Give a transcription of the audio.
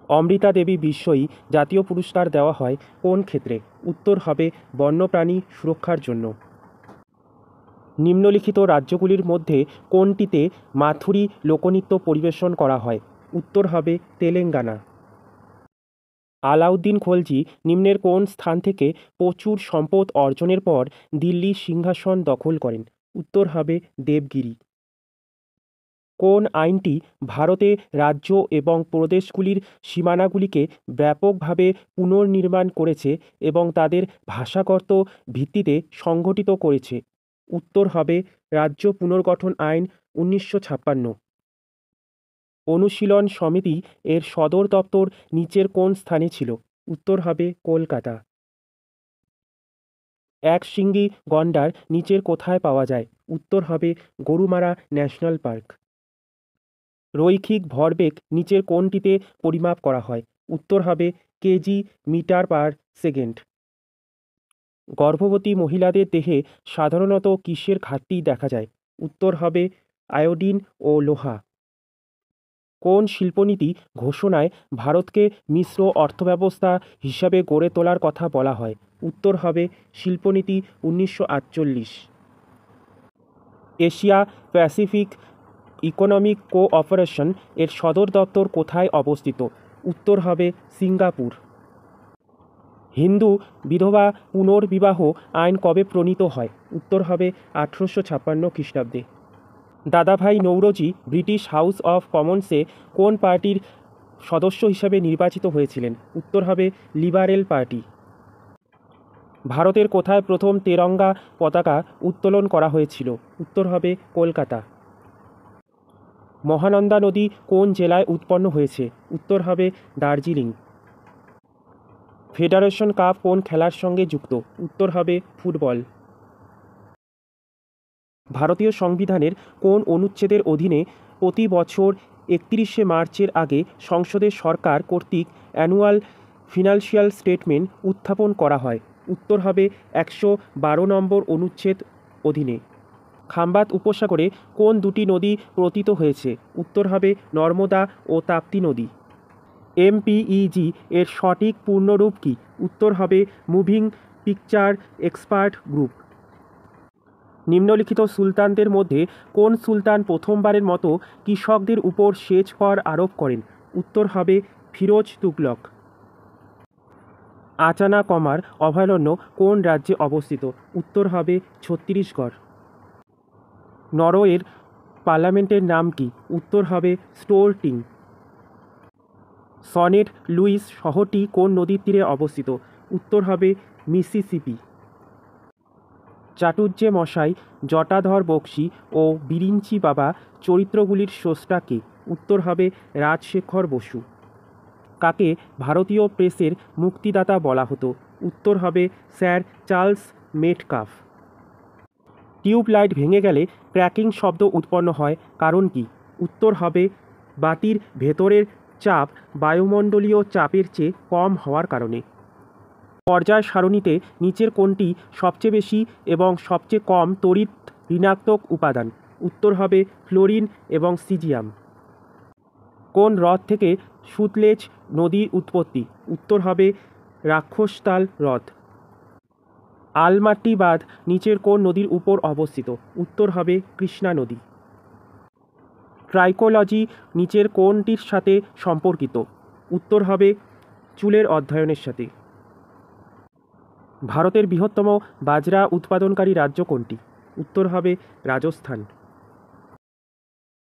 অমৃতা দেবী বিশ্বই জাতীয় পুরস্কার দেওয়া হয় কোন ক্ষেত্রে? উত্তর হবে বন্যপ্রাণী সুরক্ষার জন্য। নিম্নলিখিত রাজ্যগুলির মধ্যে কোনটিতে মাথুরি লোকনৃত্য পরিবেশন করা হয়? উত্তর হবে তেলেঙ্গানা। আলাউদ্দিন খলজি নিম্নের কোন স্থান থেকে প্রচুর সম্পদ অর্জনের পর দিল্লির সিংহাসন দখল করেন? উত্তর হবে দেবগিরি। কোন আইনটি ভারতে রাজ্য এবং প্রদেশগুলির সীমানাগুলিকে ব্যাপকভাবে পুনর্নির্মাণ করেছে এবং তাদের ভাষাগত ভিত্তিতে সংগঠিত করেছে? উত্তর হবে রাজ্য পুনর্গঠন আইন 1956। অনুশীলন সমিতি এর সদর দপ্তর নিচের কোন স্থানে ছিল? উত্তর হবে কলকাতা। একশৃঙ্গী গণ্ডার নিচের কোথায় পাওয়া যায়? উত্তর হবে গরুমারা ন্যাশনাল পার্ক। রৈখিক ভরবেগ নিচের কোনটিতে পরিমাপ করা হয়? উত্তর হবে কেজি মিটার পার সেকেন্ড। গর্ভবতী মহিলাদের দেহে সাধারণত কিসের ঘাটতি দেখা যায়? উত্তর হবে আয়োডিন ও লোহা। কোন শিল্পনীতি ঘোষণায় ভারতকে মিশ্র অর্থব্যবস্থা হিসাবে গড়ে তোলার কথা বলা হয়? উত্তর হবে শিল্পনীতি 1948। এশিয়া প্যাসিফিক ইকোনমিক কোঅপারেশন এর সদর দপ্তর কোথায় অবস্থিত? উত্তর হবে সিঙ্গাপুর। হিন্দু বিধবা পুনর্বিবাহ আইন কবে প্রণীত হয়? উত্তর হবে 1856 খ্রিস্টাব্দে। দাদাভাই নৌরোজি ব্রিটিশ হাউস অফ কমন্সে কোন পার্টির সদস্য হিসাবে নির্বাচিত হয়েছিলেন? উত্তর হবে লিবারেল পার্টি। ভারতের কোথায় প্রথম তেরঙ্গা পতাকা উত্তোলন করা হয়েছিল? উত্তর হবে কলকাতা। মহানন্দা নদী কোন জেলায় উৎপন্ন হয়েছে? উত্তর হবে দার্জিলিং। ফেডারেশন কাপ কোন খেলার সঙ্গে যুক্ত? উত্তর হবে ফুটবল। ভারতীয় সংবিধানের কোন অনুচ্ছেদের অধীনে প্রতি বছর 31শে মার্চের আগে সংসদের সরকার কর্তৃক অ্যানুয়াল ফিনান্সিয়াল স্টেটমেন্ট উত্থাপন করা হয়? উত্তর হবে 112 নম্বর অনুচ্ছেদ অধীনে। খাম্বাত উপসাগরে কোন দুটি নদী পতিত হয়েছে? উত্তর হবে নর্মদা ও তাপ্তি নদী। এমপিইজি এর সঠিক পূর্ণরূপ কী? উত্তর হবে মুভিং পিকচার এক্সপার্ট গ্রুপ। নিম্নলিখিত সুলতানদের মধ্যে কোন সুলতান প্রথমবারের মতো কৃষকদের উপর সেচ কর আরোপ করেন? উত্তর হবে ফিরোজ তুগলক। আচানা কমার অভয়ারণ্য কোন রাজ্যে অবস্থিত? উত্তর হবে ছত্তিশগড়। নরওয়ের পার্লামেন্টের নাম কি? উত্তর হবে স্টোরটিং। সনেট লুইস শহরটি কোন নদীর তীরে অবস্থিত? উত্তর হবে মিসিসিপি। চাটুজ্জে মশাই, জটাধর বক্সী ও বিরিঞ্চি বাবা চরিত্রগুলির স্রষ্টা কে? উত্তর হবে রাজশেখর বসু। কাকে ভারতীয় প্রেসের মুক্তিদাতা বলা হতো? উত্তর হবে স্যার চার্লস মেটকাফ। টিউবলাইট ভেঙে গেলে ক্র্যাকিং শব্দ উৎপন্ন হয়, কারণ কি? উত্তর হবে বাতির ভেতরের চাপ বায়ুমণ্ডলীয় চাপের চেয়ে কম হওয়ার কারণে। পর্যায় সারণীতে নিচের কোনটি সবচেয়ে বেশি এবং সবচেয়ে কম তড়িৎ ঋণাত্মক উপাদান? উত্তর হবে ফ্লোরিন এবং সিজিয়াম। কোন হ্রদ থেকে সুতলেজ নদীর উৎপত্তি? উত্তর হবে রাক্ষসতাল হ্রদ। আলমাট্টি বাঁধ নিচের কোন নদীর উপর অবস্থিত? উত্তর হবে কৃষ্ণা নদী। ট্রাইকোলজি নিচের কোনটির সাথে সম্পর্কিত? উত্তর হবে চুলের অধ্যয়নের সাথে। ভারতের বৃহত্তম বাজরা উৎপাদনকারী রাজ্য কোনটি? উত্তর হবে রাজস্থান।